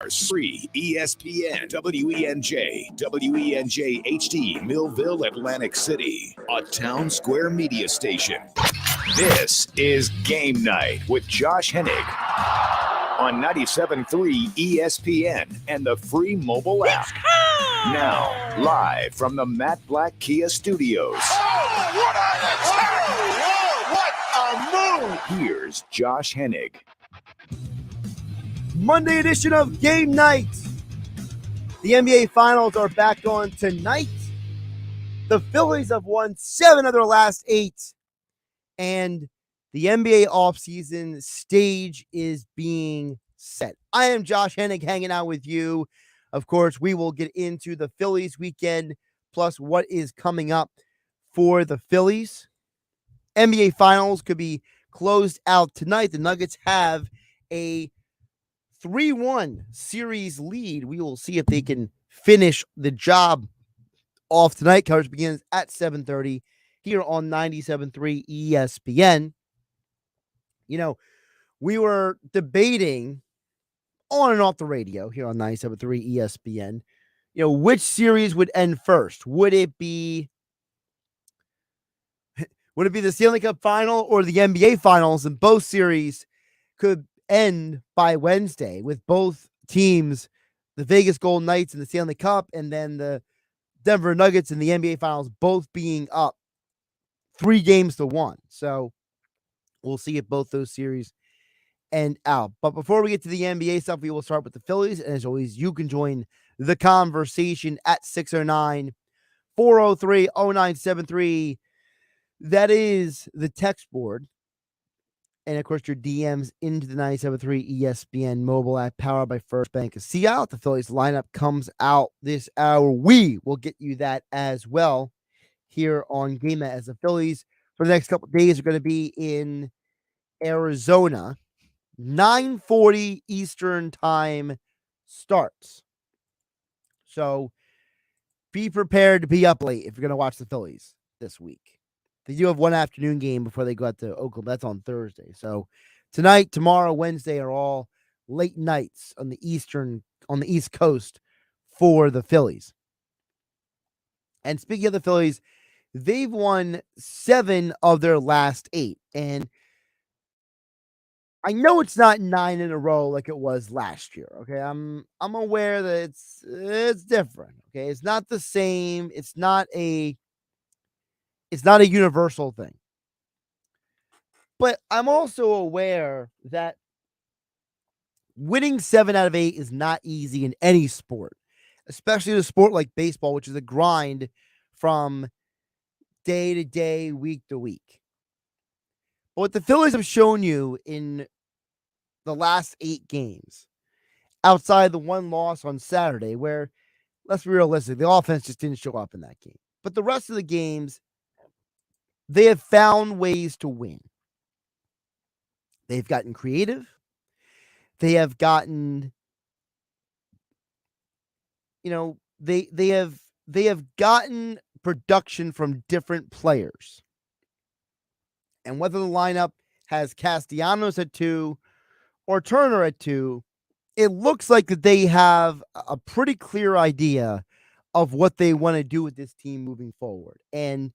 Free ESPN, WENJ, WENJ HD, Millville, Atlantic City, a Town Square media station. This is Game Night with Josh Hennig on 97.3 ESPN and the free mobile app. Now, live from the Matt Black Kia Studios. What a move! Here's Josh Hennig. Monday edition of Game Night. The NBA Finals are back on tonight. The Phillies have won 7 of their last 8. And the NBA offseason stage is being set. I am Josh Hennig hanging out with you. Of course, we will get into the Phillies weekend, plus what is coming up for the Phillies. NBA Finals could be closed out tonight. The Nuggets have a 3-1 series lead. We will see if they can finish the job off tonight. Coverage begins at 7:30 here on 97.3 ESPN. You know, we were debating on and off the radio here on 97.3 ESPN, which series would end first. Would it be the Stanley Cup final or the NBA Finals? And both series could end by Wednesday with both teams, the Vegas Golden Knights in the Stanley Cup and then the Denver Nuggets in the NBA Finals, both being up 3-1. So we'll see if both those series end out. But before we get to the NBA stuff, we will start with the Phillies. And as always, you can join the conversation at 609-403-0973. That is the text board. And, of course, your DMs into the 97.3 ESPN mobile app powered by First Bank of Seattle. The Phillies lineup comes out this hour. We will get you that as well here on Game Night, as the Phillies for the next couple of days are going to be in Arizona. 9:40 Eastern time starts. So be prepared to be up late if you're going to watch the Phillies this week. They do have one afternoon game before they go out to Oakland. That's on Thursday. So tonight, tomorrow, Wednesday are all late nights on the East Coast for the Phillies. And speaking of the Phillies, they've won 7 of their last 8. And I know it's not 9 in a row like it was last year. Okay. I'm aware that it's different. Okay. It's not the same. It's not a universal thing. But I'm also aware that winning 7 out of 8 is not easy in any sport, especially in a sport like baseball, which is a grind from day to day, week to week. But what the Phillies have shown you in the last 8 games, outside the one loss on Saturday, where, let's be realistic, the offense just didn't show up in that game. But the rest of the games, they have found ways to win. They've gotten creative. They have gotten, they have gotten production from different players. And whether the lineup has Castellanos at 2 or Turner at 2, it looks like that they have a pretty clear idea of what they want to do with this team moving forward. And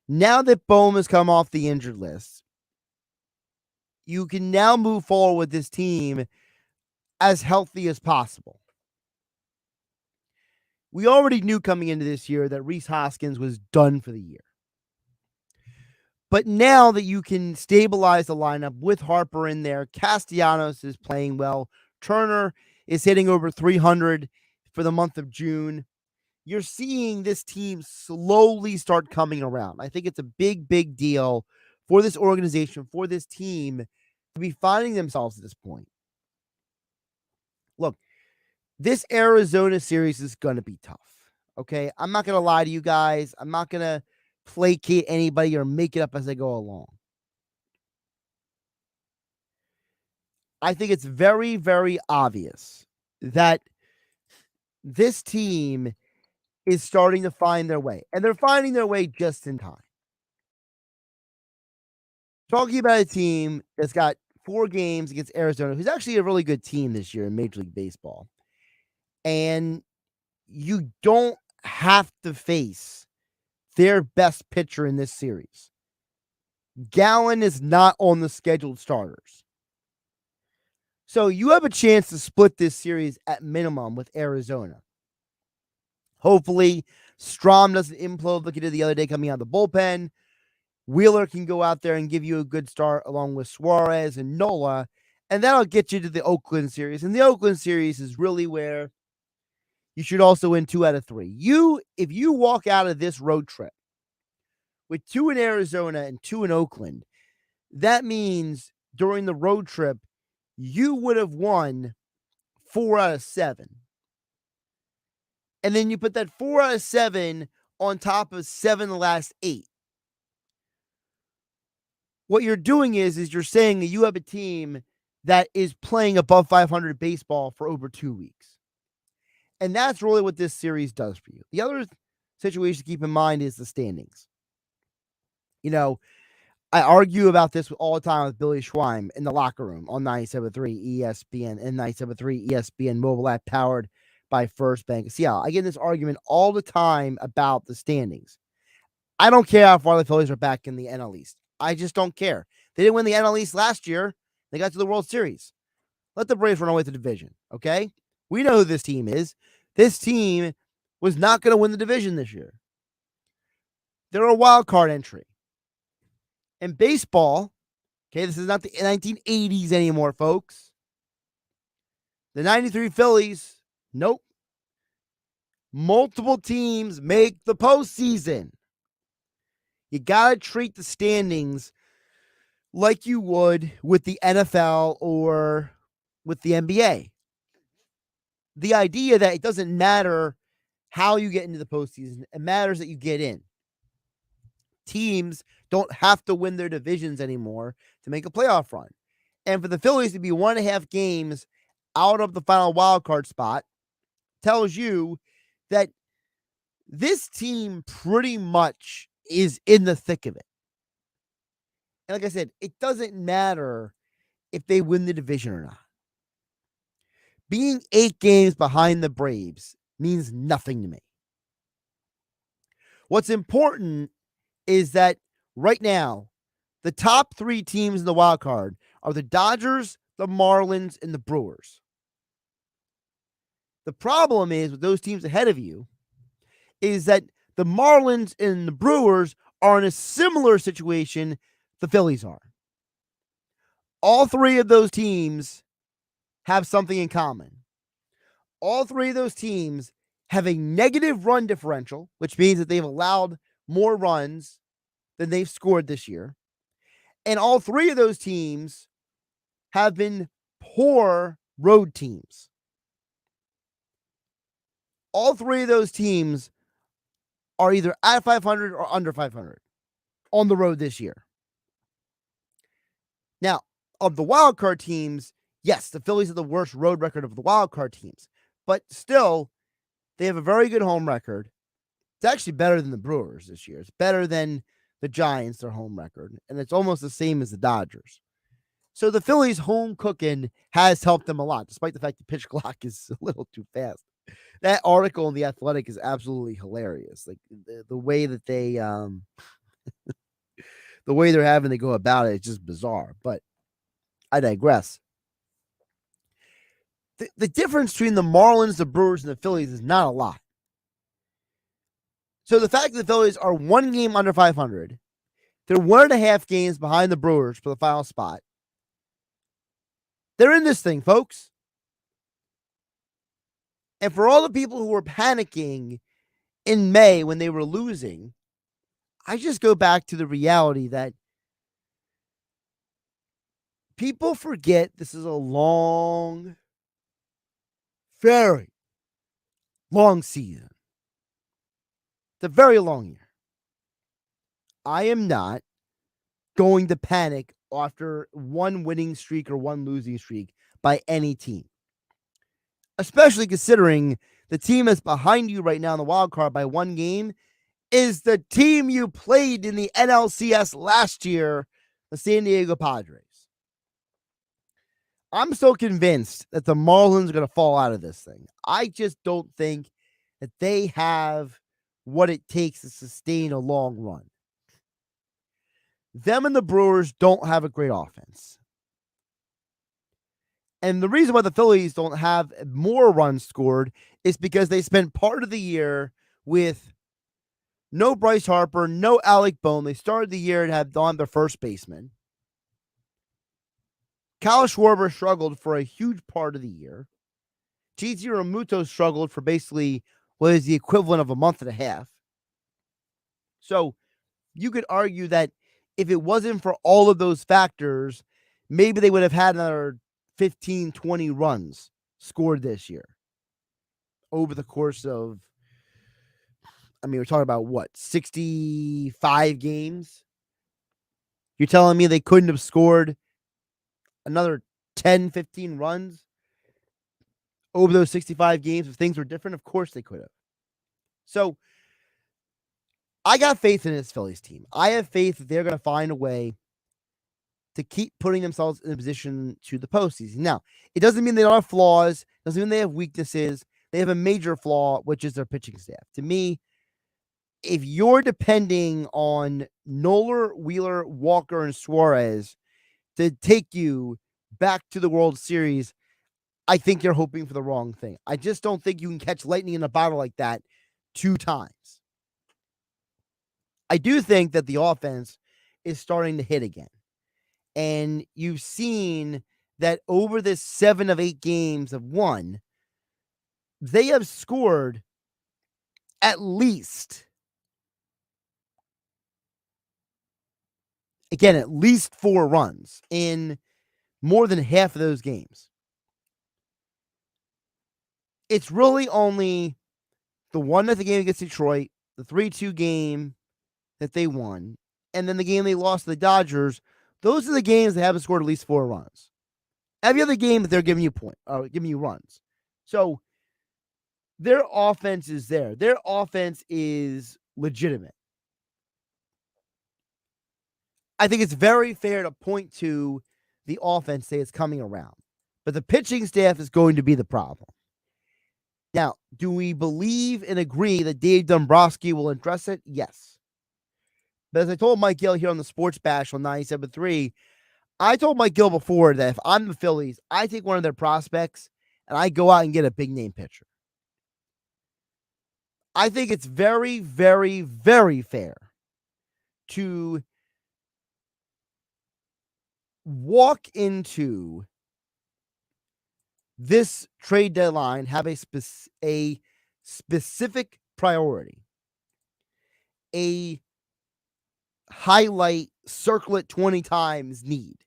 now that Bohm has come off the injured list, you can now move forward with this team as healthy as possible. We already knew coming into this year that Rhys Hoskins was done for the year. But now that you can stabilize the lineup with Harper in there, Castellanos is playing well, Turner is hitting over 300 for the month of June, you're seeing this team slowly start coming around. I think it's a big, big deal for this organization, for this team to be finding themselves at this point. Look, this Arizona series is going to be tough. Okay. I'm not going to lie to you guys. I'm not going to placate anybody or make it up as I go along. I think it's very, very obvious that this team is starting to find their way, and they're finding their way just in time. Talking about a team that's got 4 games against Arizona, who's actually a really good team this year in Major League Baseball. And you don't have to face their best pitcher in this series. Gallen is not on the scheduled starters. So you have a chance to split this series at minimum with Arizona. Hopefully, Strom doesn't implode like he did the other day coming out of the bullpen. Wheeler can go out there and give you a good start along with Suarez and Nola, and that'll get you to the Oakland series. And the Oakland series is really where you should also win 2 out of 3. If you walk out of this road trip with 2 in Arizona and 2 in Oakland, that means during the road trip, you would have won 4 out of 7. And then you put that 4 out of 7 on top of 7 the last 8. What you're doing is you're saying that you have a team that is playing above 500 baseball for over 2 weeks. And that's really what this series does for you. The other situation to keep in mind is the standings. You know, I argue about this all the time with Billy Schweim in the locker room on 97.3 ESPN and 97.3 ESPN mobile app powered by First Bank of Seattle. I get in this argument all the time about the standings. I don't care how far the Phillies are back in the NL East. I just don't care. They didn't win the NL East last year. They got to the World Series. Let the Braves run away with the division, okay? We know who this team is. This team was not going to win the division this year. They're a wild card entry. And baseball, okay, this is not the 1980s anymore, folks. The 93 Phillies, nope. Multiple teams make the postseason. You got to treat the standings like you would with the NFL or with the NBA. The idea that it doesn't matter how you get into the postseason, it matters that you get in. Teams don't have to win their divisions anymore to make a playoff run. And for the Phillies to be 1.5 games out of the final wild card spot tells you that this team pretty much is in the thick of it. And like I said, it doesn't matter if they win the division or not. Being 8 games behind the Braves means nothing to me. What's important is that right now, the top 3 teams in the wild card are the Dodgers, the Marlins, and the Brewers. The problem is with those teams ahead of you is that the Marlins and the Brewers are in a similar situation the Phillies are. All 3 of those teams have something in common. All 3 of those teams have a negative run differential, which means that they've allowed more runs than they've scored this year. And all 3 of those teams have been poor road teams. All 3 of those teams are either at 500 or under 500 on the road this year. Now, of the wild card teams, yes, the Phillies have the worst road record of the wild card teams, but still, they have a very good home record. It's actually better than the Brewers this year. It's better than the Giants, their home record, and it's almost the same as the Dodgers. So the Phillies' home cooking has helped them a lot, despite the fact the pitch clock is a little too fast. That article in The Athletic is absolutely hilarious. Like the way that they, the way they're having to go about it is just bizarre. But I digress. The difference between the Marlins, the Brewers, and the Phillies is not a lot. So the fact that the Phillies are 1 game under 500, they're 1.5 games behind the Brewers for the final spot. They're in this thing, folks. And for all the people who were panicking in May when they were losing, I just go back to the reality that people forget this is a long, very long season. It's a very long year. I am not going to panic after 1 winning streak or 1 losing streak by any team. Especially considering the team that's behind you right now in the wild card by 1 game is the team you played in the NLCS last year, the San Diego Padres. I'm still convinced that the Marlins are going to fall out of this thing. I just don't think that they have what it takes to sustain a long run. Them and the Brewers don't have a great offense. And the reason why the Phillies don't have more runs scored is because they spent part of the year with no Bryce Harper, no Alec Bohm. They started the year and had on their first baseman. Kyle Schwarber struggled for a huge part of the year. Chichi Realmuto struggled for basically what is the equivalent of a month and a half. So you could argue that if it wasn't for all of those factors, maybe they would have had another 15, 20 runs scored this year over the course of, we're talking about what, 65 games? You're telling me they couldn't have scored another 10, 15 runs over those 65 games if things were different? Of course they could have. So I got faith in this Phillies team. I have faith that they're going to find a way to keep putting themselves in a position to the postseason. Now, it doesn't mean they don't have flaws. Doesn't mean they have weaknesses. They have a major flaw, which is their pitching staff. To me, if you're depending on Nola, Wheeler, Walker, and Suarez to take you back to the World Series, I think you're hoping for the wrong thing. I just don't think you can catch lightning in a bottle like that 2 times. I do think that the offense is starting to hit again. And you've seen that over this 7 of 8 games of won, they have scored at least 4 runs in more than half of those games. It's really only the 1-0 game against Detroit, the 3-2 game that they won, and then the game they lost to the Dodgers. Those are the games that haven't scored at least 4 runs. Every other game that they're giving you runs. So their offense is there. Their offense is legitimate. I think it's very fair to point to the offense, say it's coming around. But the pitching staff is going to be the problem. Now, do we believe and agree that Dave Dombrowski will address it? Yes. But as I told Mike Gill here on the Sports Bash on 97.3, I told Mike Gill before that if I'm the Phillies, I take one of their prospects and I go out and get a big name pitcher. I think it's very, very, very fair to walk into this trade deadline, have a specific priority, a highlight, circle it 20 times need.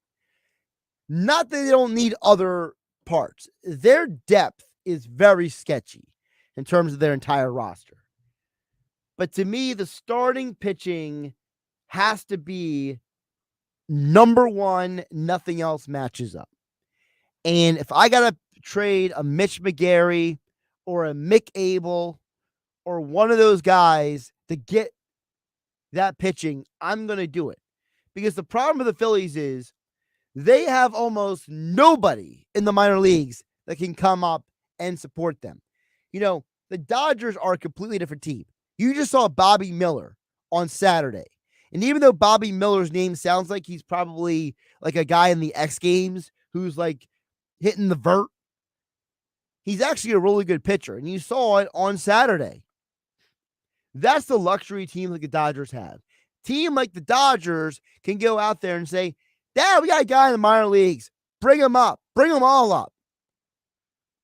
Not that they don't need other parts. Their depth is very sketchy in terms of their entire roster. But to me, the starting pitching has to be number one. Nothing else matches up. And if I got to trade a Mitch McGarry or a Mick Abel or one of those guys to get that pitching, I'm going to do it. Because the problem with the Phillies is they have almost nobody in the minor leagues that can come up and support them. You know, the Dodgers are a completely different team. You just saw Bobby Miller on Saturday. And even though Bobby Miller's name sounds like he's probably like a guy in the X Games who's like hitting the vert, he's actually a really good pitcher. And you saw it on Saturday. That's the luxury team like the Dodgers have. Team like the Dodgers can go out there and say, "Dad, we got a guy in the minor leagues. Bring him up. Bring them all up."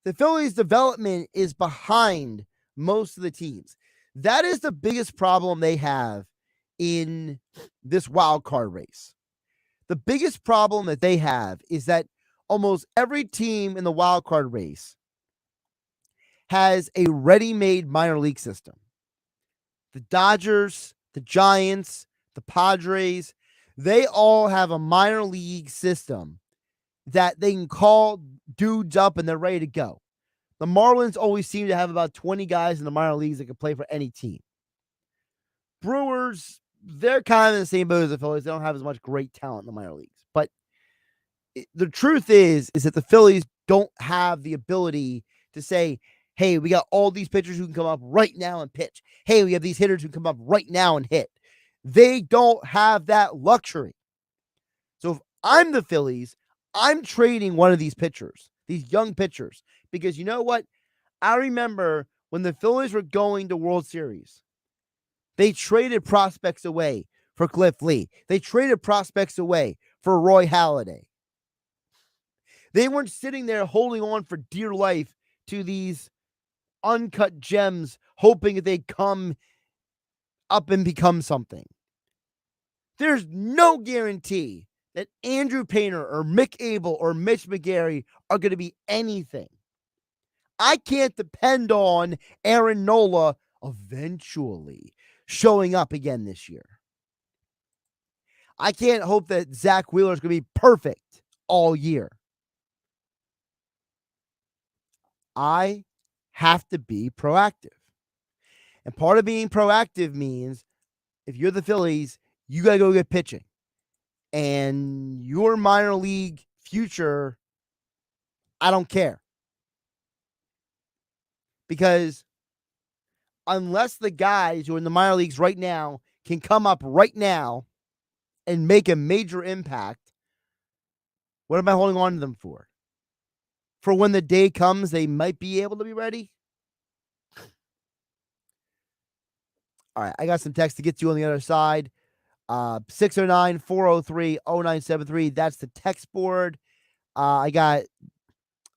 The Phillies' development is behind most of the teams. That is the biggest problem they have in this wild card race. The biggest problem that they have is that almost every team in the wild card race has a ready-made minor league system. The Dodgers, the Giants, the Padres, they all have a minor league system that they can call dudes up and they're ready to go. The Marlins always seem to have about 20 guys in the minor leagues that can play for any team. Brewers, they're kind of in the same boat as the Phillies. They don't have as much great talent in the minor leagues. But the truth is that the Phillies don't have the ability to say, hey, we got all these pitchers who can come up right now and pitch. Hey, we have these hitters who can come up right now and hit. They don't have that luxury. So if I'm the Phillies, I'm trading one of these pitchers, these young pitchers, because you know what? I remember when the Phillies were going to World Series, they traded prospects away for Cliff Lee. They traded prospects away for Roy Halladay. They weren't sitting there holding on for dear life to these uncut gems, hoping that they come up and become something. There's no guarantee that Andrew Painter or Mick Abel or Mitch McGarry are going to be anything. I can't depend on Aaron Nola eventually showing up again this year. I can't hope that Zach Wheeler is going to be perfect all year. I have to be proactive. And part of being proactive means if you're the Phillies, you got to go get pitching. And your minor league future, I don't care. Because unless the guys who are in the minor leagues right now can come up right now and make a major impact, what am I holding on to them for? For when the day comes, they might be able to be ready? All right, I got some text to get to on the other side. 609-403-0973. That's the text board. I got,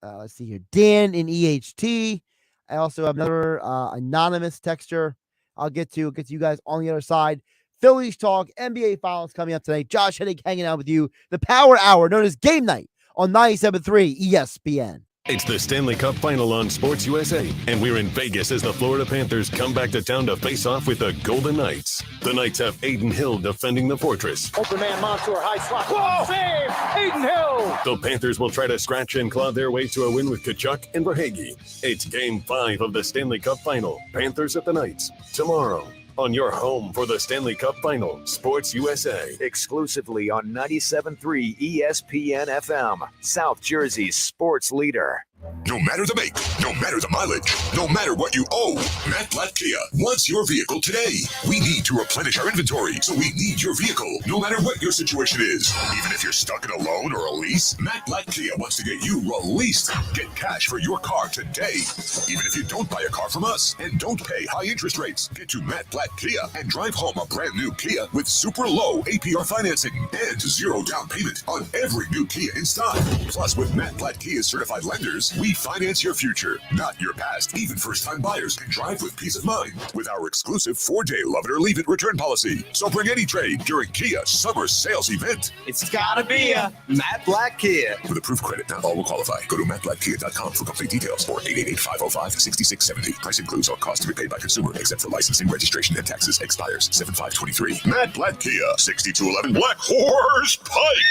let's see here, Dan in EHT. I also have another anonymous texter I'll get to you guys on the other side. Phillies talk, NBA Finals coming up tonight. Josh Hennig hanging out with you. The Power Hour, known as Game Night, on 97.3 ESPN. It's the Stanley Cup Final on Sports USA, and we're in Vegas as the Florida Panthers come back to town to face off with the Golden Knights. The Knights have Aiden Hill defending the Fortress. Open man, Montour, high slot. Whoa! Save! Aiden Hill! The Panthers will try to scratch and claw their way to a win with Tkachuk and Verhaeghe. It's Game 5 of the Stanley Cup Final. Panthers at the Knights, tomorrow. On your home for the Stanley Cup Final, Sports USA. Exclusively on 97.3 ESPN FM, South Jersey's sports leader. No matter the make, no matter the mileage, no matter what you owe, Matt Blatt Kia wants your vehicle today. We need to replenish our inventory, so we need your vehicle, no matter what your situation is. Even if you're stuck in a loan or a lease, Matt Blatt Kia wants to get you released. Get cash for your car today. Even if you don't buy a car from us and don't pay high interest rates, get to Matt Blatt Kia and drive home a brand new Kia with super low APR financing and 0 down payment on every new Kia in stock. Plus, with Matt Blatt Kia's certified lenders, we finance your future, not your past. Even first-time buyers can drive with peace of mind with our exclusive 4-day love it or leave it return policy. So bring any trade during Kia's summer sales event. It's gotta be a Matt Blatt Kia. With approved credit, not all will qualify. Go to mattblattkia.com for complete details or 888-505-6670. Price includes all costs to be paid by consumer, except for licensing, registration, and taxes. Expires 7/5/23. Matt Blatt Kia, 6211 Black Horse Pike,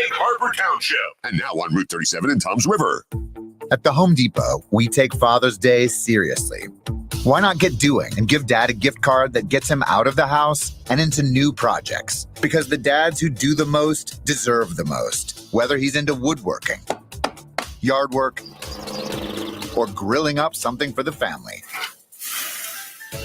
Egg Harbor Township, and now on Route 37 in Toms River. At the Home Depot, we take Father's Day seriously. Why not get doing and give Dad a gift card that gets him out of the house and into new projects? Because the dads who do the most deserve the most, whether he's into woodworking, yard work, or grilling up something for the family.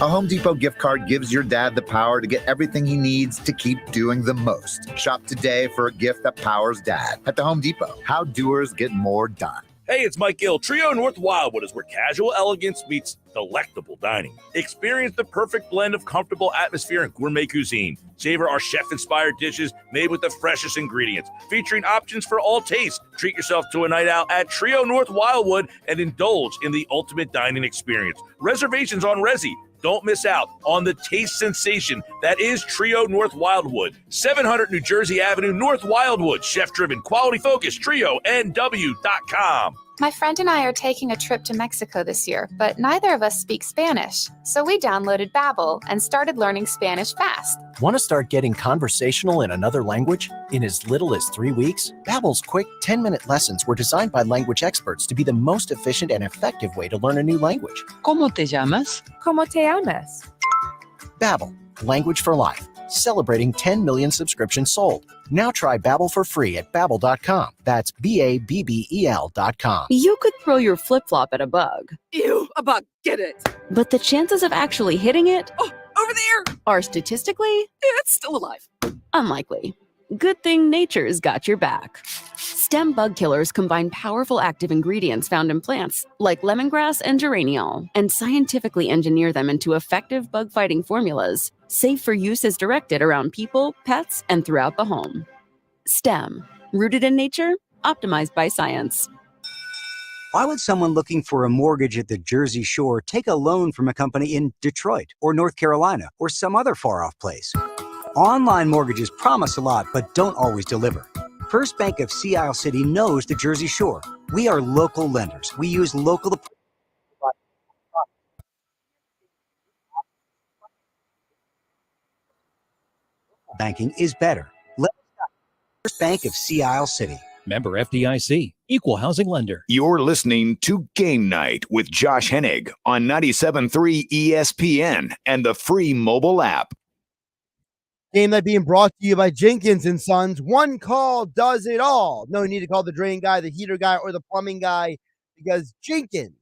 A Home Depot gift card gives your dad the power to get everything he needs to keep doing the most. Shop today for a gift that powers Dad at the Home Depot. How doers get more done. Hey, it's Mike Gill. Trio North Wildwood is where casual elegance meets delectable dining. Experience the perfect blend of comfortable atmosphere and gourmet cuisine. Savor our chef-inspired dishes made with the freshest ingredients, featuring options for all tastes. Treat yourself to a night out at Trio North Wildwood and indulge in the ultimate dining experience. Reservations on Resi. Don't miss out on the taste sensation that is Trio North Wildwood. 700 New Jersey Avenue, North Wildwood. Chef-driven, quality-focused, TrioNW.com. My friend and I are taking a trip to Mexico this year, but neither of us speak Spanish. So we downloaded Babbel and started learning Spanish fast. Want to start getting conversational in another language? In as little as 3 weeks, Babbel's quick 10-minute lessons were designed by language experts to be the most efficient and effective way to learn a new language. ¿Cómo te llamas? ¿Cómo te llamas? Babbel, language for life. celebrating 10 million subscriptions sold. Now try Babbel for free at babbel.com. That's BABBEL.com. You could throw your flip-flop at a bug. Ew, a bug, get it. But the chances of actually hitting it Over there. are statistically It's still alive. unlikely. Good thing nature's got your back. Stem bug killers combine powerful active ingredients found in plants like lemongrass and geraniol and scientifically engineer them into effective bug-fighting formulas, safe for use as directed around people, pets, and throughout the home. Stem, rooted in nature, optimized by science. Why would someone looking for a mortgage at the Jersey Shore take a loan from a company in Detroit or North Carolina or some other far-off place? Online mortgages promise a lot but don't always deliver. First Bank of Sea Isle City knows the Jersey Shore. We are local lenders. We use local banking is better. First Bank of Sea Isle City. Member FDIC, equal housing lender. You're listening to Game Night with Josh Hennig on 97.3 ESPN and the free mobile app. Game Night being brought to you by Jenkins and Sons. One call does it all. No need to call the drain guy, the heater guy, or the plumbing guy because Jenkins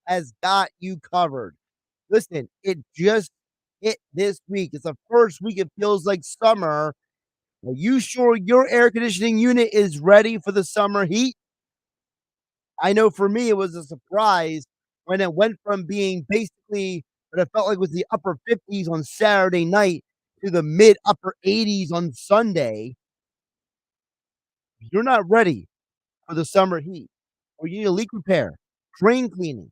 has got you covered. Listen, it just hit this week. It's the first week it feels like summer. Are you sure your air conditioning unit is ready for the summer heat? I know for me, it was a surprise when it went from being basically what it felt like was the upper 50s on Saturday night to the mid upper 80s on Sunday. If you're not ready for the summer heat, or you need a leak repair, drain cleaning,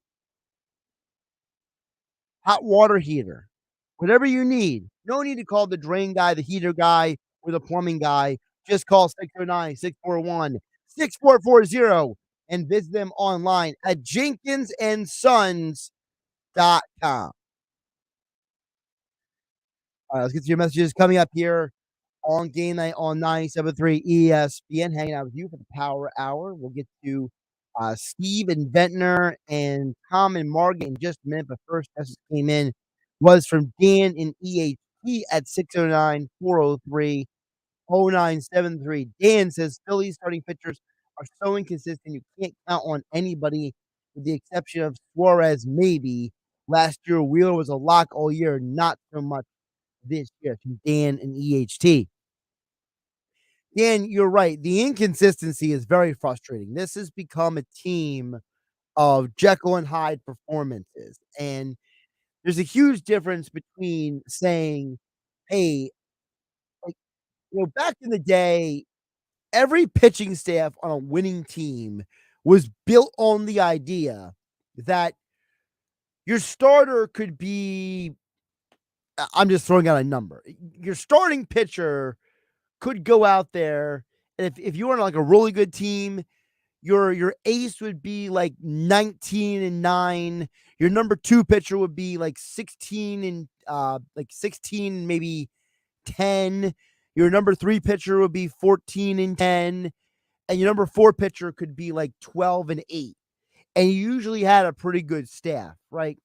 hot water heater, whatever you need, no need to call the drain guy, the heater guy, or the plumbing guy. Just call 609-641-6440 and visit them online at jenkinsandsons.com. All right, let's get to your messages coming up here on Game Night on 97.3 ESPN. Hanging out with you for the Power Hour. We'll get to Steve and Ventnor and Tom and Margaret in just a minute. But first message came in was from Dan in EHT at 609-403-0973. Dan says Phillies starting pitchers are so inconsistent you can't count on anybody with the exception of Suarez maybe. Last year, Wheeler was a lock all year, not so much this year. From Dan and EHT. Dan, you're right. The inconsistency is very frustrating. This has become a team of Jekyll and Hyde performances. And there's a huge difference between saying, hey, like, back in the day, every pitching staff on a winning team was built on the idea that your starter could be, I'm just throwing out a number. Your starting pitcher could go out there, and if you were on like a really good team, your ace would be like 19-9. Your number 2 pitcher would be like 16 maybe 10. Your number 3 pitcher would be 14-10, and your number 4 pitcher could be like 12-8. And you usually had a pretty good staff, right?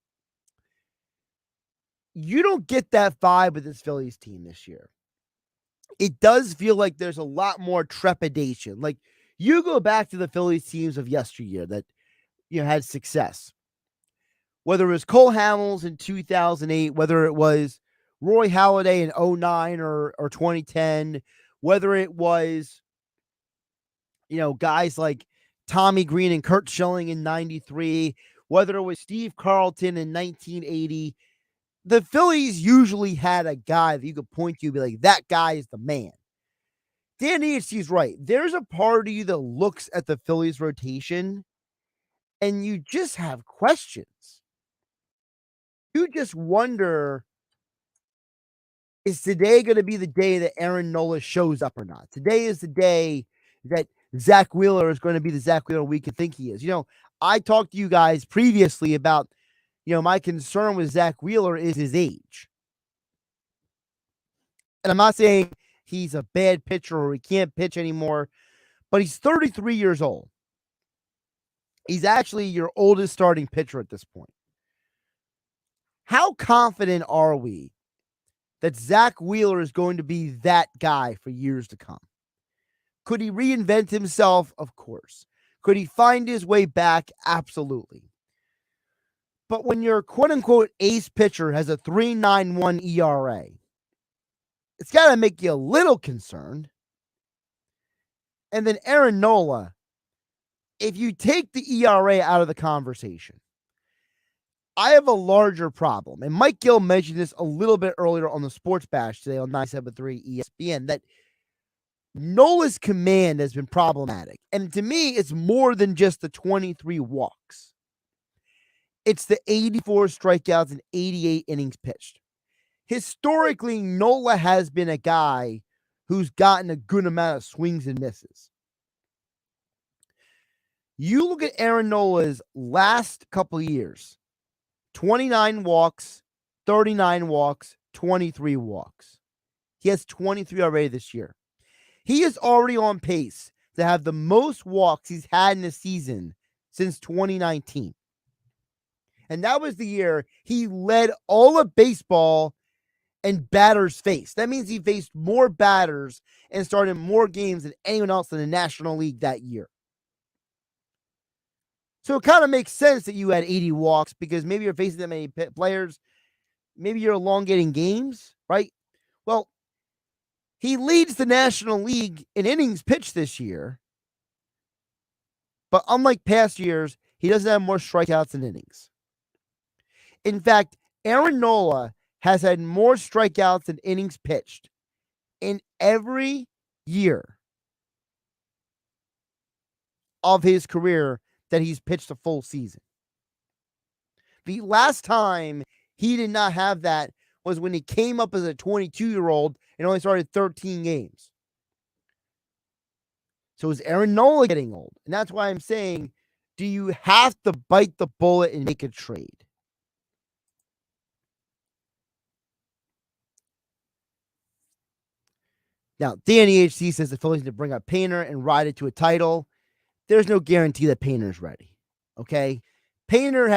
You don't get that vibe with this Phillies team this year. It does feel like there's a lot more trepidation. Like, you go back to the Phillies teams of yesteryear that had success. Whether it was Cole Hamels in 2008, whether it was Roy Halladay in 2009 or 2010, whether it was, guys like Tommy Green and Kurt Schilling in 93, whether it was Steve Carlton in 1980, the Phillies usually had a guy that you could point to and be like, that guy is the man. Dan EHC's right. There's a part of you that looks at the Phillies rotation and you just have questions. You just wonder, is today going to be the day that Aaron Nola shows up or not? Today is the day that Zach Wheeler is going to be the Zach Wheeler we could think he is. I talked to you guys previously about, my concern with Zach Wheeler is his age. And I'm not saying he's a bad pitcher or he can't pitch anymore, but he's 33 years old. He's actually your oldest starting pitcher at this point. How confident are we that Zach Wheeler is going to be that guy for years to come. Could he reinvent himself? Of course. Could he find his way back? Absolutely. But when your quote-unquote ace pitcher has a 3.91 ERA, it's got to make you a little concerned. And then Aaron Nola, if you take the ERA out of the conversation, I have a larger problem. And Mike Gill mentioned this a little bit earlier on the Sports Bash today on 973 ESPN, that Nola's command has been problematic. And to me, it's more than just the 23 walks. It's the 84 strikeouts and 88 innings pitched. Historically, Nola has been a guy who's gotten a good amount of swings and misses. You look at Aaron Nola's last couple of years, 29 walks, 39 walks, 23 walks. He has 23 already this year. He is already on pace to have the most walks he's had in a season since 2019. And that was the year he led all of baseball and batters faced. That means he faced more batters and started more games than anyone else in the National League that year. So it kind of makes sense that you had 80 walks because maybe you're facing that many players. Maybe you're elongating games, right? Well, he leads the National League in innings pitched this year. But unlike past years, he doesn't have more strikeouts than innings. In fact, Aaron Nola has had more strikeouts than innings pitched in every year of his career that he's pitched a full season. The last time he did not have that was when he came up as a 22-year-old and only started 13 games. So is Aaron Nola getting old? And that's why I'm saying, do you have to bite the bullet and make a trade? Now, Danny HC says the Phillies need to bring up Painter and ride it to a title. There's no guarantee that Painter's ready. Okay? Painter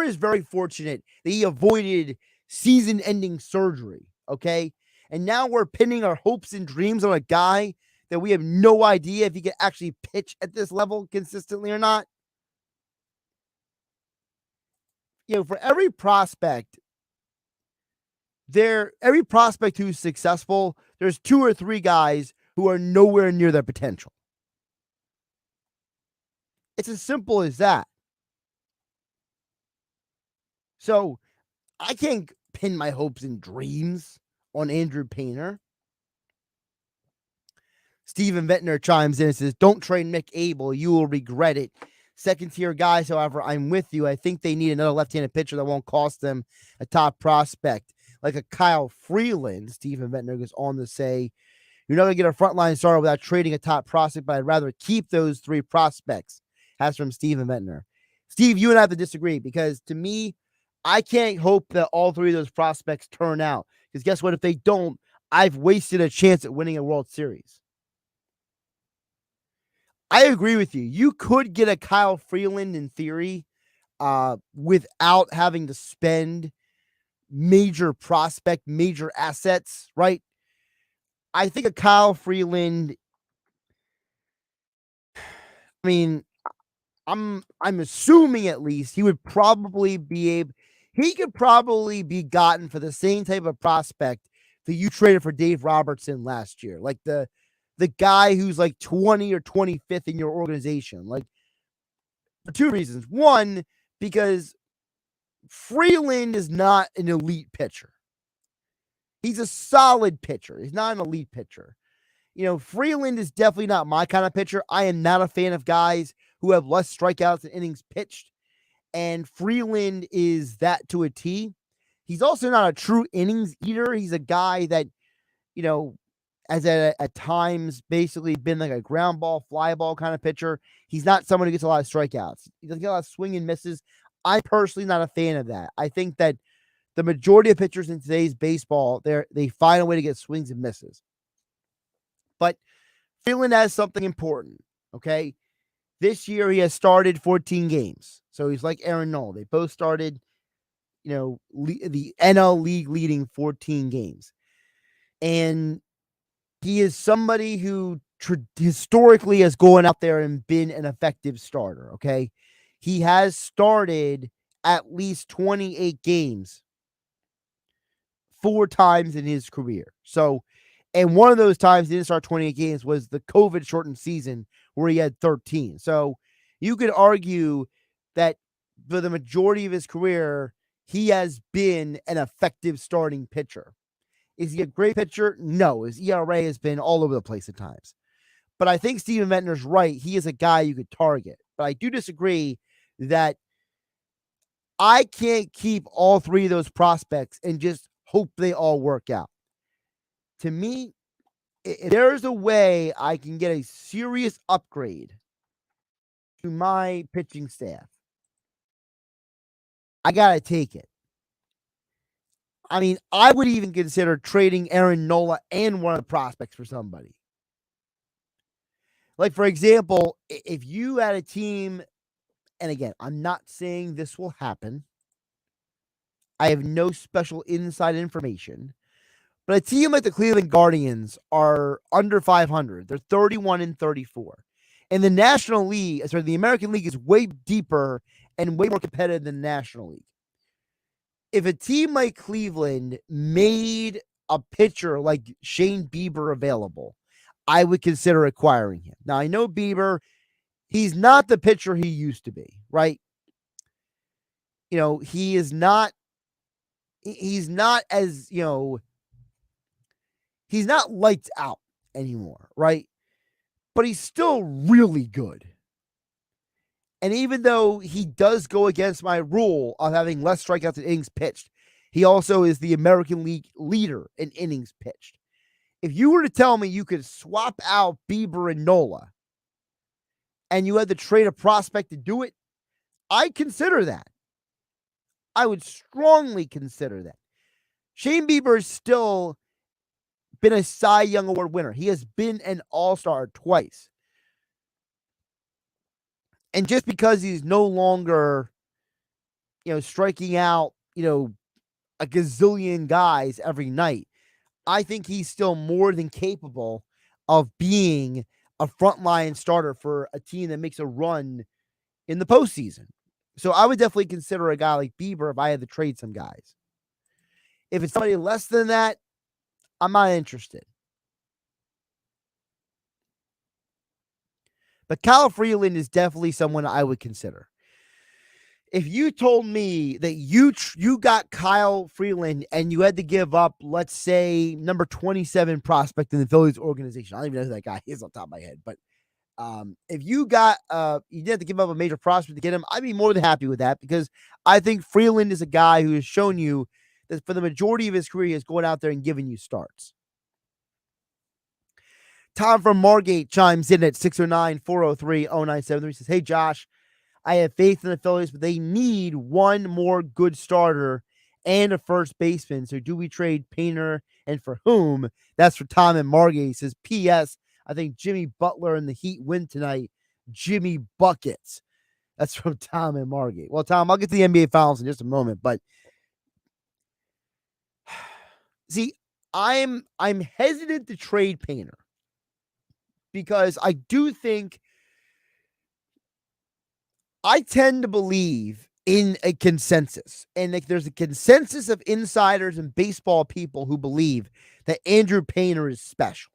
is very fortunate that he avoided season-ending surgery. Okay? And now we're pinning our hopes and dreams on a guy that we have no idea if he can actually pitch at this level consistently or not. You know, for every prospect who's successful, there's 2 or 3 guys who are nowhere near their potential. It's as simple as that. So I can't pin my hopes and dreams on Andrew Painter. Steven Ventnor chimes in and says, don't trade Mick Abel. You will regret it. Second-tier guys, however, I'm with you. I think they need another left-handed pitcher that won't cost them a top prospect. Like a Kyle Freeland, Steven Ventnor goes on to say, you're not going to get a frontline starter without trading a top prospect, but I'd rather keep those 3 prospects. That's from Steven Ventnor. Steve, you and I have to disagree because to me, I can't hope that all 3 of those prospects turn out. Because guess what? If they don't, I've wasted a chance at winning a World Series. I agree with you. You could get a Kyle Freeland in theory without having to spend major assets, right? I think a Kyle Freeland, I mean, I'm assuming at least he would probably be gotten for the same type of prospect that you traded for Dave Robertson last year. Like the guy who's like 20 or 25th in your organization. Like for 2 reasons. One, because Freeland is not an elite pitcher. He's a solid pitcher. He's not an elite pitcher. You know, Freeland is definitely not my kind of pitcher. I am not a fan of guys who have less strikeouts than innings pitched. And Freeland is that to a T. He's also not a true innings eater. He's a guy that, you know, has at times basically been like a ground ball, fly ball kind of pitcher. He's not someone who gets a lot of strikeouts. He doesn't get a lot of swing and misses. I'm personally not a fan of that. I think that the majority of pitchers in today's baseball, they find a way to get swings and misses. But Freeland has something important, okay? This year he has started 14 games. So he's like Aaron Nola. They both started the NL League leading 14 games. And he is somebody who historically has gone out there and been an effective starter, okay? He has started at least 28 games 4 times in his career. So, and one of those times he didn't start 28 games was the COVID shortened season where he had 13. So you could argue that for the majority of his career, he has been an effective starting pitcher. Is he a great pitcher? No. His ERA has been all over the place at times. But I think Steven Ventnor's right. He is a guy you could target. But I do disagree that I can't keep all 3 of those prospects and just hope they all work out. To me, if there's a way I can get a serious upgrade to my pitching staff, I got to take it. I mean, I would even consider trading Aaron Nola and one of the prospects for somebody. Like, for example, if you had a team, and again, I'm not saying this will happen. I have no special inside information. But a team like the Cleveland Guardians are under 500. They're 31-34. And the National League, the American League is way deeper and way more competitive than the National League. If a team like Cleveland made a pitcher like Shane Bieber available, I would consider acquiring him. Now, I know Bieber, he's not the pitcher he used to be, right? He's not as, he's not lights out anymore, right? But he's still really good. And even though he does go against my rule of having less strikeouts than innings pitched, he also is the American League leader in innings pitched. If you were to tell me you could swap out Bieber and Nola and you had to trade a prospect to do it, I'd consider that. I would strongly consider that. Shane Bieber has still been a Cy Young Award winner. He has been an all-star twice. And just because he's no longer, striking out, a gazillion guys every night, I think he's still more than capable of being a frontline starter for a team that makes a run in the postseason. So I would definitely consider a guy like Bieber if I had to trade some guys. If it's somebody less than that, I'm not interested. But Kyle Freeland is definitely someone I would consider. If you told me that you got Kyle Freeland and you had to give up, let's say, number 27 prospect in the Phillies organization, I don't even know who that guy is on top of my head, but if you got you had to give up a major prospect to get him, I'd be more than happy with that, because I think Freeland is a guy who has shown you that for the majority of his career, he has gone out there and given you starts. Tom from Margate chimes in at 609-403-0973. He says, hey, Josh, I have faith in the Phillies, but they need one more good starter and a first baseman. So do we trade Painter, and for whom? That's for Tom and Margate. He says, P.S. I think Jimmy Butler and the Heat win tonight. Jimmy Buckets. That's from Tom and Margate. Well, Tom, I'll get to the NBA Finals in just a moment, but see, I'm hesitant to trade Painter because I do think I tend to believe in a consensus, and like there's a consensus of insiders and baseball people who believe that Andrew Painter is special.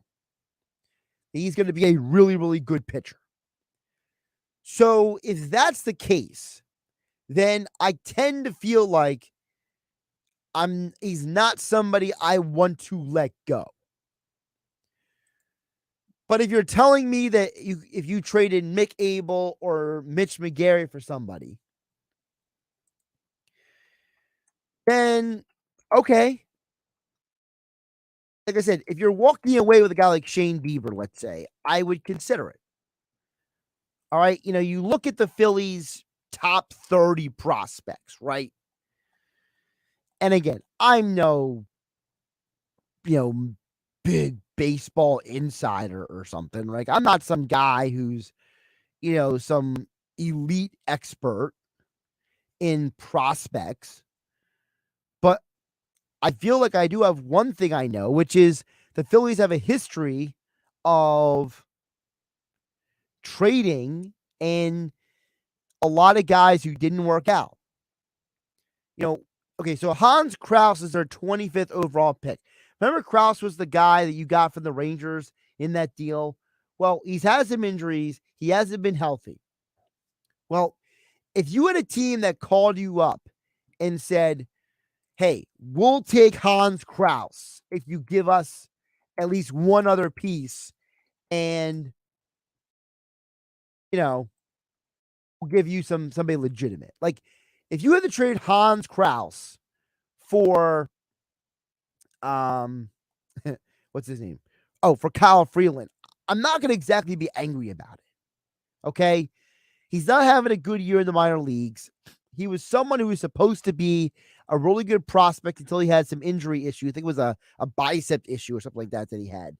He's going to be a really, really good pitcher. So if that's the case, then I tend to feel like he's not somebody I want to let go. But if you're telling me that if you traded Mick Abel or Mitch McGarry for somebody, then okay. Like I said, if you're walking away with a guy like Shane Bieber, let's say, I would consider it. All right. You look at the Phillies' top 30 prospects, right? And again, I'm no, big baseball insider or something. Like, I'm not some guy who's, some elite expert in prospects. I feel like I do have one thing I know, which is the Phillies have a history of trading and a lot of guys who didn't work out. Okay, so Hans Kraus is their 25th overall pick. Remember Kraus was the guy that you got from the Rangers in that deal? Well, he's had some injuries. He hasn't been healthy. Well, if you had a team that called you up and said, hey, we'll take Hans Kraus if you give us at least one other piece and, we'll give you somebody legitimate. Like, if you had to trade Hans Kraus for, what's his name? Oh, for Kyle Freeland, I'm not going to exactly be angry about it. Okay? He's not having a good year in the minor leagues. He was someone who was supposed to be a really good prospect until he had some injury issue. I think it was a bicep issue or something like that he had.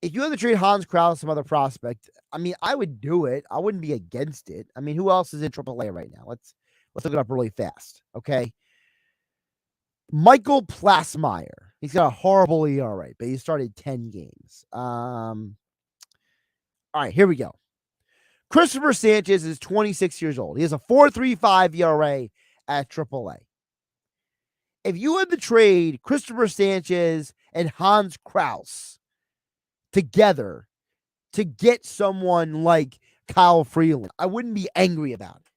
If you had to trade Hans Kraus, some other prospect, I mean, I would do it. I wouldn't be against it. I mean, who else is in AAA right now? Let's look it up really fast, okay? Michael Plasmeyer. He's got a horrible ERA, but he started 10 games. All right, here we go. Christopher Sanchez is 26 years old. He has a 4.35 ERA at AAA. If you had to trade Christopher Sanchez and Hans Kraus together to get someone like Kyle Freeland, I wouldn't be angry about it.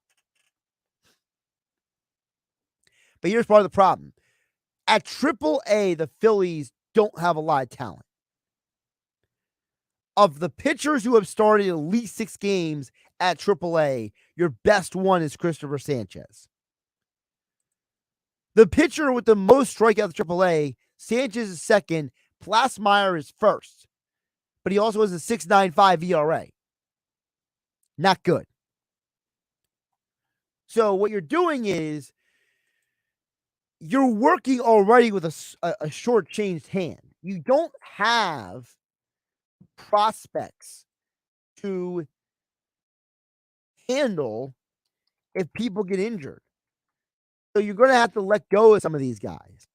But here's part of the problem. At AAA, the Phillies don't have a lot of talent. Of the pitchers who have started at least 6 games at AAA, your best one is Christopher Sanchez. The pitcher with the most strikeouts at AAA, Sanchez is second, Plasmeyer is first. But he also has a 6.95 ERA. Not good. So what you're doing is you're working already with a short-changed hand. You don't have prospects to handle if people get injured. So you're going to have to let go of some of these guys.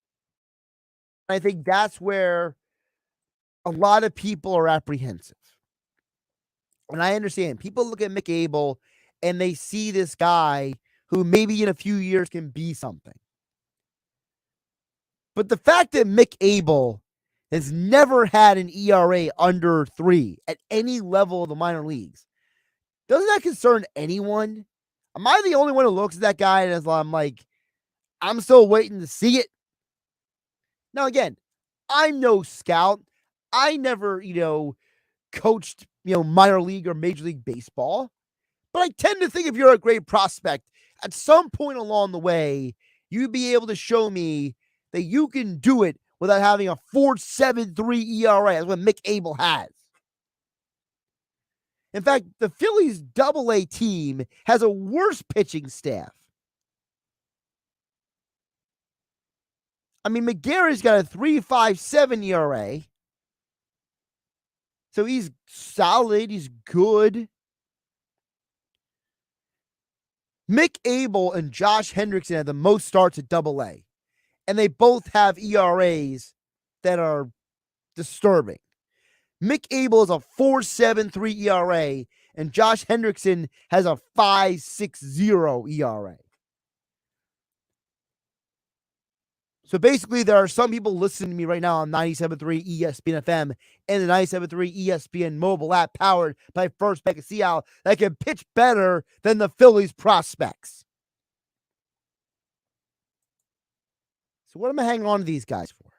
I think that's where a lot of people are apprehensive. And I understand. People look at Mick Abel and they see this guy who maybe in a few years can be something. But the fact that Mick Abel has never had an ERA under 3 at any level of the minor leagues, doesn't that concern anyone? Am I the only one who looks at that guy and I'm like, I'm still waiting to see it? Now, again, I'm no scout. I never, coached, minor league or major league baseball. But I tend to think if you're a great prospect, at some point along the way, you'd be able to show me that you can do it without having a 4.73 ERA. That's what Mick Abel has. In fact, the Phillies AA team has a worse pitching staff. I mean, McGarry's got a 3.57 ERA. So he's solid. He's good. Mick Abel and Josh Hendrickson have the most starts at AA. And they both have ERAs that are disturbing. Mick Abel has a 4.73 ERA, and Josh Hendrickson has a 5.60 ERA. So basically, there are some people listening to me right now on 97.3 ESPN FM and the 97.3 ESPN mobile app powered by First Bank of Seattle that can pitch better than the Phillies prospects. So what am I hanging on to these guys for?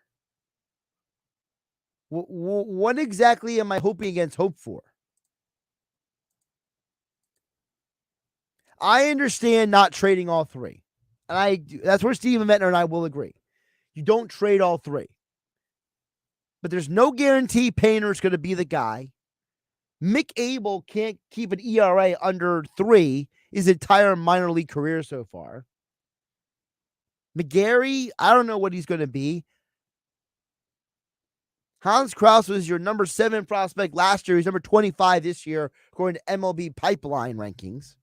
What exactly am I hoping against hope for? I understand not trading all 3. And that's where Steven Mettner and I will agree. You don't trade all 3. But there's no guarantee Painter's going to be the guy. Mick Abel can't keep an ERA under 3 his entire minor league career so far. McGarry, I don't know what he's going to be. Hans Kraus was your number 7 prospect last year. He's number 25 this year, according to MLB Pipeline rankings.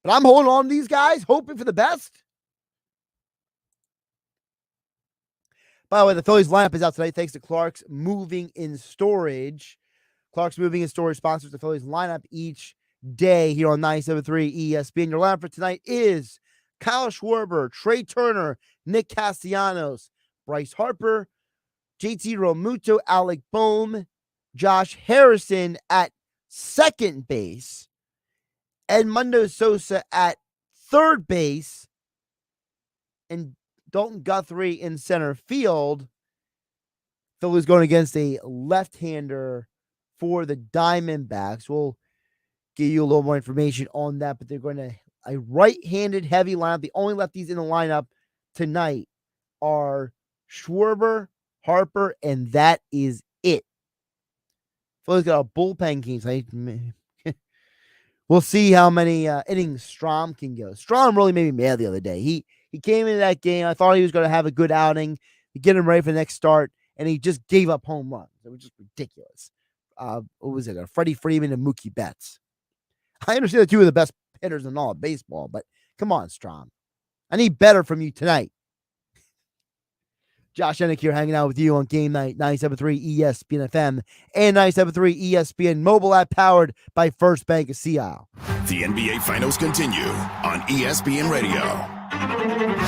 But I'm holding on to these guys, hoping for the best. By the way, the Phillies lineup is out tonight thanks to Clark's Moving in Storage. Clark's Moving in Storage sponsors the Phillies lineup each day here on 97.3 ESPN. Your lineup for tonight is Kyle Schwarber, Trey Turner, Nick Castellanos, Bryce Harper, JT Realmuto, Alec Boehm, Josh Harrison at second base, Edmundo Sosa at third base, and Dalton Guthrie in center field. Phillies going against a left-hander for the Diamondbacks. We'll give you a little more information on that, but they're going to a right-handed heavy lineup. The only lefties in the lineup tonight are Schwarber, Harper, and that is it. Phillies got a bullpen game tonight. We'll see how many innings Strom can go. Strom really made me mad the other day. He came into that game. I thought he was going to have a good outing to get him ready for the next start, and he just gave up home runs. It was just ridiculous. What was it? Freddie Freeman and Mookie Betts. I understand the two of the best hitters in all of baseball, but come on, Strom. I need better from you tonight. Josh Hennig here hanging out with you on Game Night, 97.3 ESPN FM and 97.3 ESPN mobile app powered by First Bank of Sea Isle. The NBA Finals continue on ESPN Radio.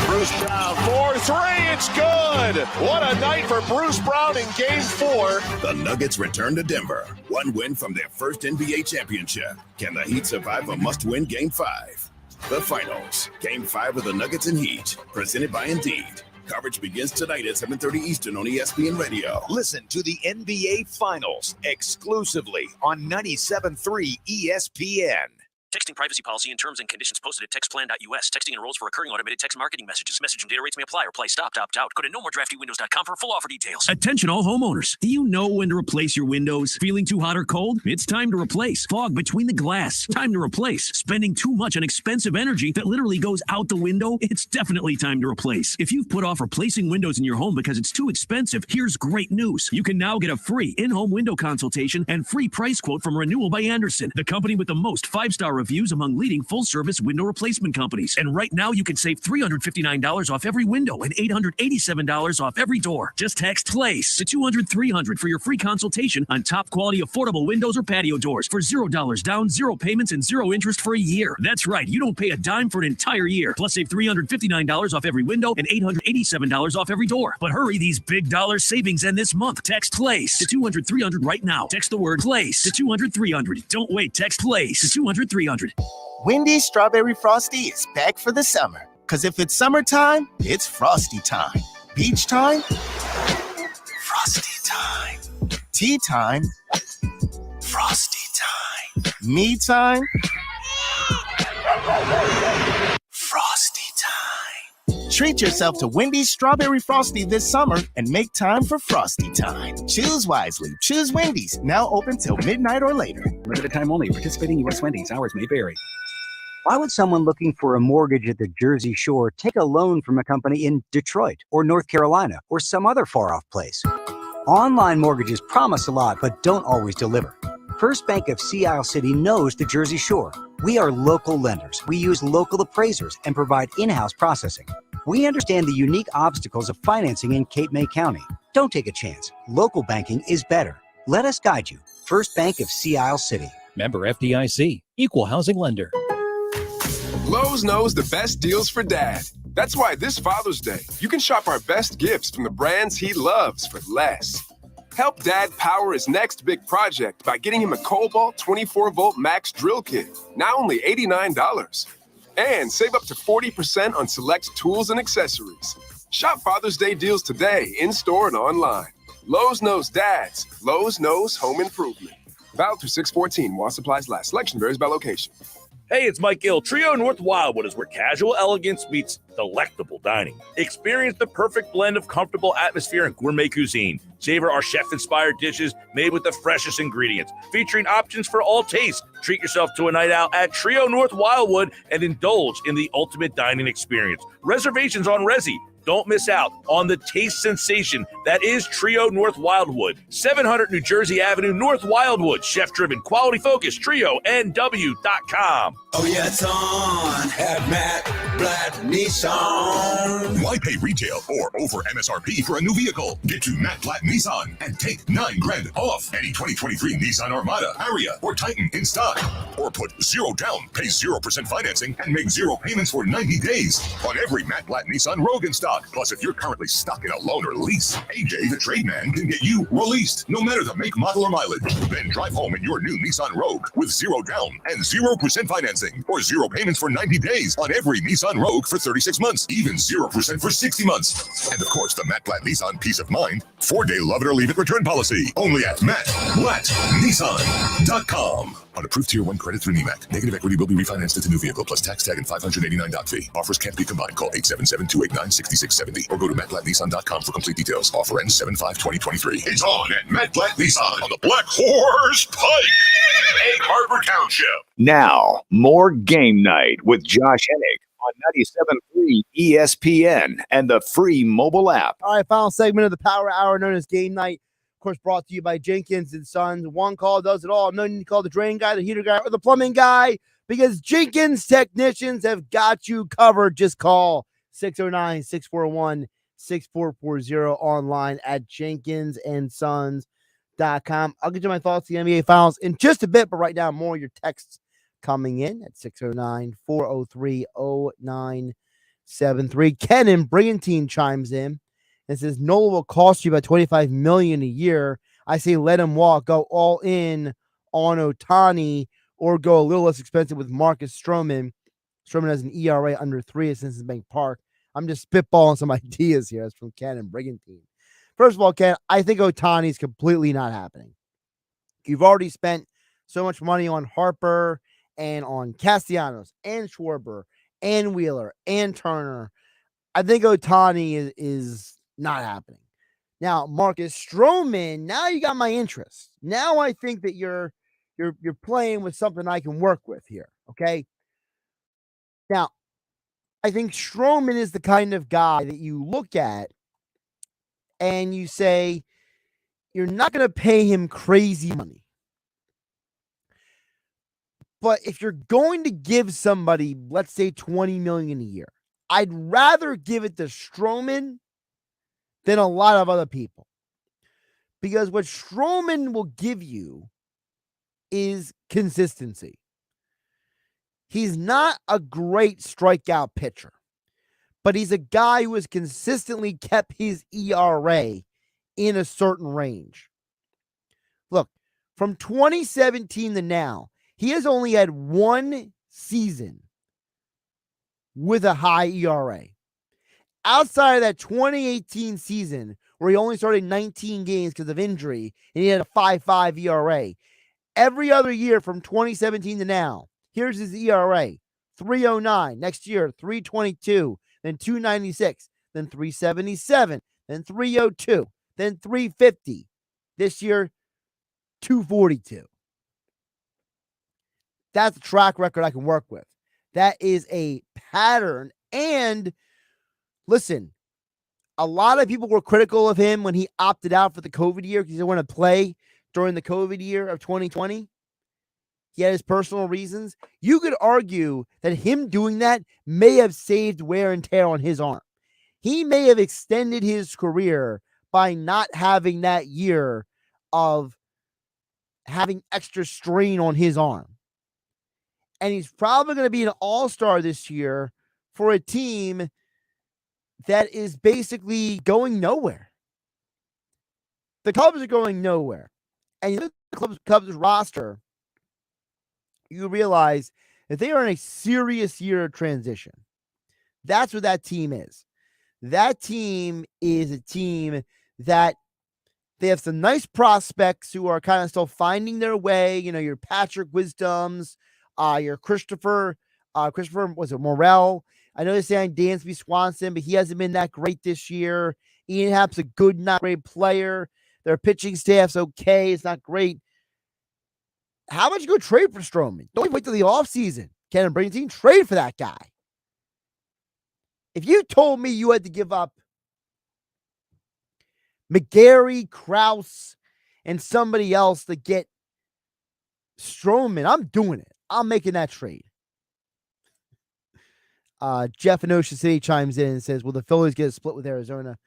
Bruce Brown, 4-3, it's good. What a night for Bruce Brown in Game 4. The Nuggets return to Denver. One win from their first NBA championship. Can the Heat survive a must-win Game 5? The Finals, Game 5 of the Nuggets and Heat, presented by Indeed. Coverage begins tonight at 7:30 Eastern on ESPN Radio. Listen to the NBA Finals exclusively on 97.3 ESPN. Texting privacy policy and terms and conditions posted at textplan.us. Texting enrolls for recurring automated text marketing messages. Message and data rates may apply. Reply stop to opt out. Go to nomoredraftywindows.com for full offer details. Attention all homeowners. Do you know when to replace your windows? Feeling too hot or cold? It's time to replace. Fog between the glass. Time to replace. Spending too much on expensive energy that literally goes out the window? It's definitely time to replace. If you've put off replacing windows in your home because it's too expensive, here's great news. You can now get a free in-home window consultation and free price quote from Renewal by Andersen, the company with the most 5-star reviews among leading full-service window replacement companies. And right now, you can save $359 off every window and $887 off every door. Just text PLACE to 200-300 for your free consultation on top-quality affordable windows or patio doors for $0 down, 0 payments, and 0 interest for a year. That's right. You don't pay a dime for an entire year. Plus, save $359 off every window and $887 off every door. But hurry, these big dollar savings end this month. Text PLACE to 200-300 right now. Text the word PLACE to 200-300. Don't wait. Text PLACE to 200-300. Wendy's Strawberry Frosty is back for the summer. Because if it's summertime, it's Frosty time. Beach time, Frosty time. Tea time, Frosty time. Me time, Frosty time. Treat yourself to Wendy's Strawberry Frosty this summer and make time for Frosty time. Choose wisely. Choose Wendy's. Now open till midnight or later. Limited time only. Participating U.S. Wendy's. Hours may vary. Why would someone looking for a mortgage at the Jersey Shore take a loan from a company in Detroit or North Carolina or some other far-off place? Online mortgages promise a lot but don't always deliver. First Bank of Sea Isle City knows the Jersey Shore. We are local lenders. We use local appraisers and provide in-house processing. We understand the unique obstacles of financing in Cape May County. Don't take a chance. Local banking is better. Let us guide you. First Bank of Sea Isle City. Member FDIC. Equal housing lender. Lowe's knows the best deals for dad. That's why this Father's Day, you can shop our best gifts from the brands he loves for less. Help dad power his next big project by getting him a Cobalt 24-volt max drill kit, now only $89. And save up to 40% on select tools and accessories. Shop Father's Day deals today, in-store and online. Lowe's knows dads. Lowe's knows home improvement. Valid through 6/14 while supplies last. Selection varies by location. Hey, it's Mike Gill. Trio North Wildwood is where casual elegance meets delectable dining. Experience the perfect blend of comfortable atmosphere and gourmet cuisine. Savor our chef-inspired dishes made with the freshest ingredients, featuring options for all tastes. Treat yourself to a night out at Trio North Wildwood and indulge in the ultimate dining experience. Reservations on Resi. Don't miss out on the taste sensation that is Trio North Wildwood. 700 New Jersey Avenue, North Wildwood. Chef-driven, quality-focused, TrioNW.com. Oh, yeah, it's on at Matt. Blatt Nissan. Why pay retail or over MSRP for a new vehicle? Get to Matt Blatt Nissan and take $9,000 off any 2023 Nissan Armada, Harrier, or Titan in stock. Or put 0 down, pay 0% financing, and make 0 payments for 90 days on every Matt Blatt Nissan Rogue in stock. Plus, if you're currently stuck in a loan or lease, AJ the Trade Man can get you released, no matter the make, model, or mileage. Then drive home in your new Nissan Rogue with 0 down and 0% financing, or 0 payments for 90 days on every Nissan Rogue for 36 months, even 0% for 60 months. And of course, the Matt Blatt Nissan Peace of Mind 4-day love it or leave it return policy. Only at MattBlattNissan.com. On approved Tier 1 credit through NEMAC. Negative equity will be refinanced into new vehicle plus tax tag and $589 doc fee. Offers can't be combined. Call 877-289-6670 or go to MattBlattNissan.com for complete details. Offer ends 7/5/2023. It's on at Matt Blatt Nissan on the Black Horse Pike, Egg Harbor Township. Now, more Game Night with Josh Hennig on 97.3 ESPN and the free mobile app. All right, final segment of the Power Hour known as Game Night. Of course, brought to you by Jenkins & Sons. One call does it all. No need to call the drain guy, the heater guy, or the plumbing guy because Jenkins technicians have got you covered. Just call 609-641-6440 online at jenkinsandsons.com. I'll get you my thoughts on the NBA Finals in just a bit, but right now, more of your texts coming in at 609-403-0973. Ken in Brigantine chimes in and says Nola will cost you about $25 million a year. I say let him walk, go all in on Ohtani, or go a little less expensive with Marcus Stroman. Stroman has an ERA under 3 at Citizens Bank Park. I'm just spitballing some ideas here. That's from Ken and Brigantine. First of all, Ken, I think Ohtani is completely not happening. You've already spent so much money on Harper and on Castellanos and Schwarber and Wheeler and Turner. I think Ohtani is not happening. Now, Marcus Stroman, now you got my interest. Now I think that you're playing with something I can work with here, okay? Now, I think Stroman is the kind of guy that you look at and you say, you're not going to pay him crazy money. But if you're going to give somebody, let's say $20 million a year, I'd rather give it to Stroman than a lot of other people. Because what Stroman will give you is consistency. He's not a great strikeout pitcher, but he's a guy who has consistently kept his ERA in a certain range. Look, from 2017 to now, he has only had one season with a high ERA. Outside of that 2018 season, where he only started 19 games because of injury, and he had a 5.5 ERA. Every other year from 2017 to now, here's his ERA, 3.09. Next year, 3.22, then 2.96, then 3.77, then 3.02, then 3.50. This year, 2.42. That's a track record I can work with. That is a pattern. And listen, a lot of people were critical of him when he opted out for the COVID year because he didn't want to play during the COVID year of 2020. He had his personal reasons. You could argue that him doing that may have saved wear and tear on his arm. He may have extended his career by not having that year of having extra strain on his arm. And he's probably going to be an all-star this year for a team that is basically going nowhere. The Cubs are going nowhere. And you look at the Cubs roster, you realize that they are in a serious year of transition. That's what that team is. That team is a team that they have some nice prospects who are kind of still finding their way. You know, your Patrick Wisdoms, your Christopher was it Morel? I know they're saying Dansby Swanson, but he hasn't been that great this year. Ian Happ's a good, not great player. Their pitching staff's okay. It's not great. How much you go trade for Stroman? Don't wait till the offseason. Ken Brigantine, trade for that guy. If you told me you had to give up McGarry, Krause, and somebody else to get Stroman, I'm doing it. I'm making that trade. Jeff in Ocean City chimes in and says, will the Phillies get a split with Arizona?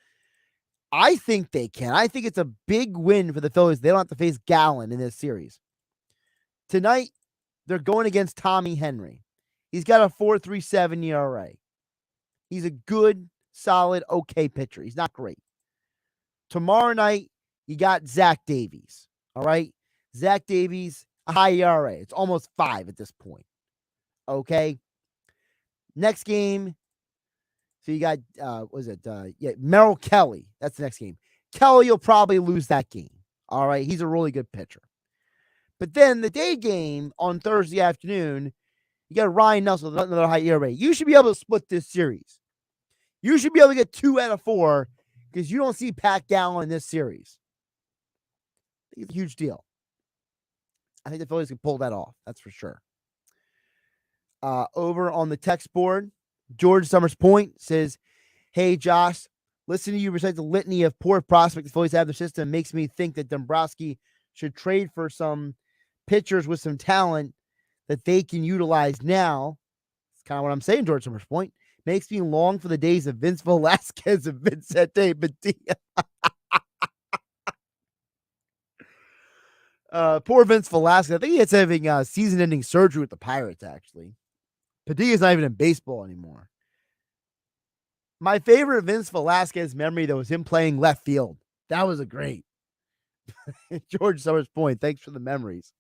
I think they can. I think it's a big win for the Phillies. They don't have to face Gallen in this series. Tonight, they're going against Tommy Henry. He's got a 4.37 ERA. He's a good, solid, okay pitcher. He's not great. Tomorrow night, you got Zach Davies. All right? Zach Davies, a high ERA. It's almost 5 at this point. Okay? Next game, so you got, Merrill Kelly. That's the next game. Kelly will probably lose that game. All right? He's a really good pitcher. But then the day game on Thursday afternoon, you got Ryan Nelson with another high ERA. You should be able to split this series. You should be able to get 2 out of 4 because you don't see Pat Gallen in this series. I think it's a huge deal. I think the Phillies can pull that off. That's for sure. Over on the text board, George Summers Point says, hey, Josh, listen to you recite the litany of poor prospects the Phillies have in their system makes me think that Dombrowski should trade for some pitchers with some talent that they can utilize now. It's kind of what I'm saying, George Summers Point. Makes me long for the days of Vince Velasquez and Vincente Padilla. Poor Vince Velasquez. I think he's having season-ending surgery with the Pirates, actually. Padilla's not even in baseball anymore. My favorite Vince Velasquez memory, though, was him playing left field. That was a great. George Summers Point, thanks for the memories.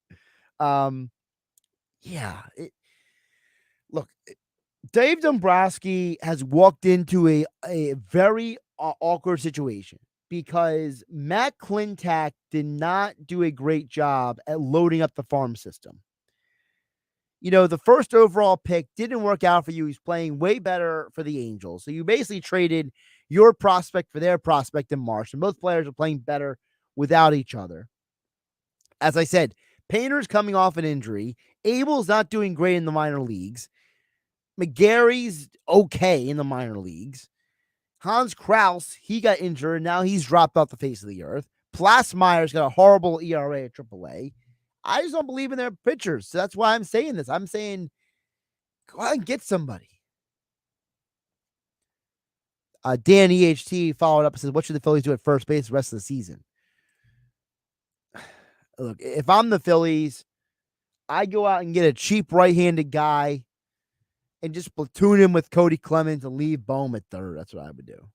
Look, Dave Dombrowski has walked into a very awkward situation because Matt Klentak did not do a great job at loading up the farm system. You know, the first overall pick didn't work out for you. He's playing way better for the Angels. So you basically traded your prospect for their prospect in March, and both players are playing better without each other. As I said, Painter's coming off an injury. Abel's not doing great in the minor leagues. McGarry's okay in the minor leagues. Hans Krause, he got injured, and now he's dropped off the face of the earth. Plasmeyer's got a horrible ERA at AAA. I just don't believe in their pitchers, so that's why I'm saying this. I'm saying, go out and get somebody. Dan EHT followed up and says, what should the Phillies do at first base the rest of the season? Look, if I'm the Phillies, I go out and get a cheap right-handed guy and just platoon him with Cody Clemens and leave Bohm at third. That's what I would do.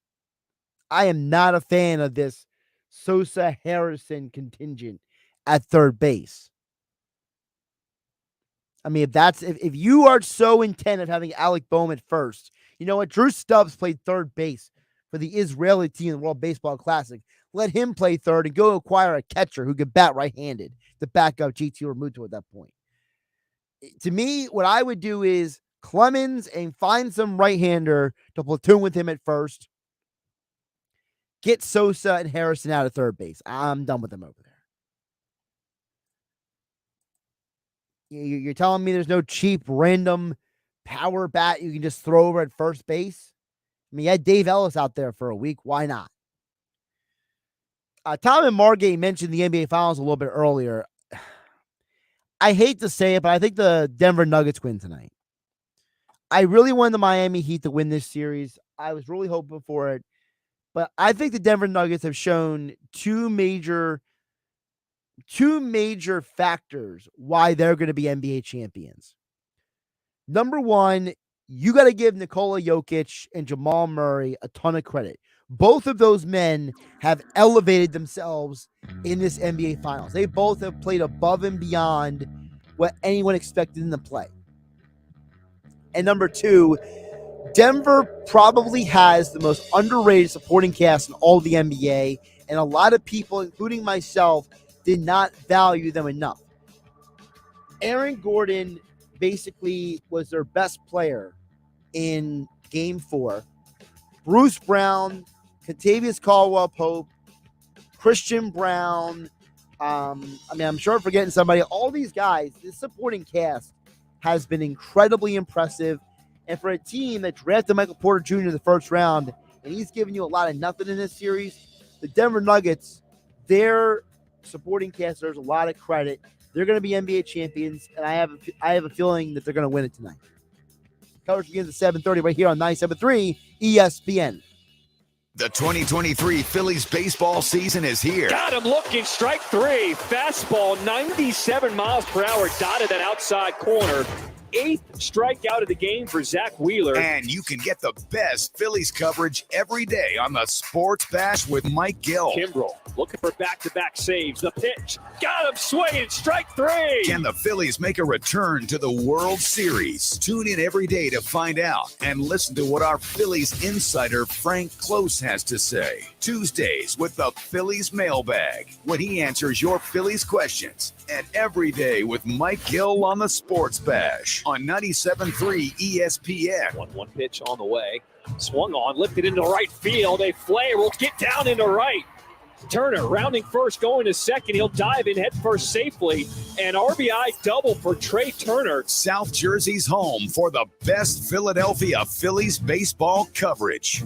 I am not a fan of this Sosa Harrison contingent at third base. I mean, if you are so intent of having Alec Bohm at first, you know what? Drew Stubbs played third base for the Israeli team in the World Baseball Classic. Let him play third and go acquire a catcher who could bat right-handed to back up GT Remuto at that point. To me, what I would do is Clemens and find some right-hander to platoon with him at first. Get Sosa and Harrison out of third base. I'm done with them over there. You're telling me there's no cheap, random power bat you can just throw over at first base? I mean, you had Dave Ellis out there for a week. Why not? Tom and Margate mentioned the NBA Finals a little bit earlier. I hate to say it, but I think the Denver Nuggets win tonight. I really wanted the Miami Heat to win this series. I was really hoping for it. But I think the Denver Nuggets have shown two major factors why they're going to be NBA champions. Number one, you got to give Nikola Jokic and Jamal Murray a ton of credit. Both of those men have elevated themselves in this NBA Finals. They both have played above and beyond what anyone expected them to play. And number two, Denver probably has the most underrated supporting cast in all of the NBA, and a lot of people, including myself, did not value them enough. Aaron Gordon basically was their best player in Game 4. Bruce Brown, Kentavious Caldwell-Pope, Christian Brown. I'm sure I'm forgetting somebody. All these guys, this supporting cast has been incredibly impressive. And for a team that drafted Michael Porter Jr. in the first round, and he's giving you a lot of nothing in this series, the Denver Nuggets, their supporting cast deserves a lot of credit. They're going to be NBA champions, and I have a feeling that they're going to win it tonight. Coverage begins at 7:30 right here on 97.3 ESPN. The 2023 Phillies baseball season is here. Got him looking, strike three. Fastball, 97 miles per hour, dotted that outside corner. 8th strikeout of the game for Zach Wheeler. And you can get the best Phillies coverage every day on the Sports Bash with Mike Gill. Kimbrel looking for back-to-back saves. The pitch, got him swinging, strike three. Can the Phillies make a return to the World Series? Tune in every day to find out and listen to what our Phillies insider Frank Close has to say. Tuesdays with the Phillies mailbag, when he answers your Phillies questions. And every day with Mike Gill on the Sports Bash on 97.3 ESPN. 1-1 pitch on the way. Swung on, lifted into right field. A flare will get down into right. Turner rounding first, going to second. He'll dive in head first safely. An RBI double for Trey Turner. South Jersey's home for the best Philadelphia Phillies baseball coverage.